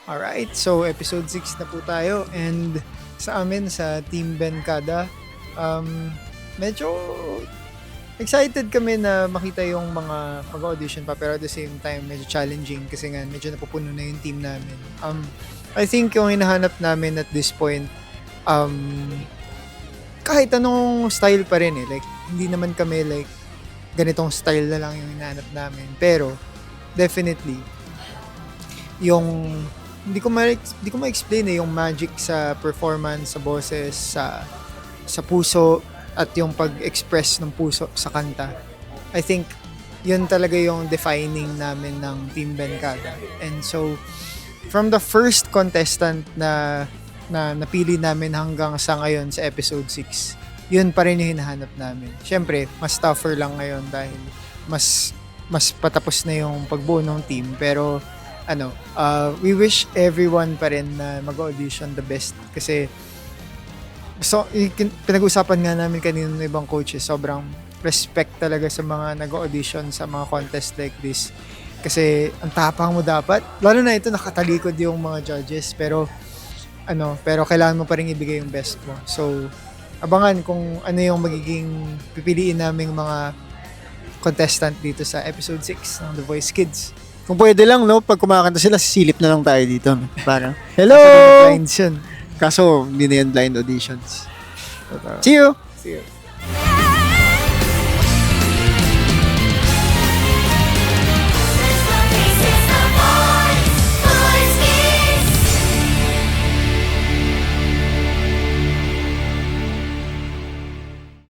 Alright, so episode 6 na po tayo and sa amin sa Team Benkada, medyo excited kami na makita yung mga mag-audition pa pero at the same time medyo challenging kasi nga medyo napupuno na yung team namin. I think yung hinahanap namin at this point, kahit anong style pa rin eh. Like, hindi naman kami like ganitong style na lang yung hinahanap namin. Pero, definitely, yung hindi ko ma-explain eh yung magic sa performance, sa boses, sa puso at yung pag-express ng puso sa kanta. I think yun talaga yung defining namin ng Team Benkada. And so from the first contestant na napili namin hanggang sa ngayon sa episode 6, yun pa rin yung hinahanap namin. Syempre, mas tougher lang ngayon dahil mas patapos na yung pagbuo ng team, pero we wish everyone pa rin na mag-audition the best kasi pinag-usapan nga namin kanina ng ibang coaches, sobrang respect talaga sa mga nag-audition sa mga contest like this kasi ang tapang mo dapat, lalo na ito nakatalikod yung mga judges, pero kailangan mo pa rin ibigay yung best mo. So abangan kung ano yung magiging pipiliin naming mga contestant dito sa episode 6 ng The Voice Kids. Kung pwede lang, no? Pag kumakanta sila, sisilip na lang tayo dito. No? Parang, hello! Kasi blinds yun. Kaso, hindi na yan blind auditions. See you! See you.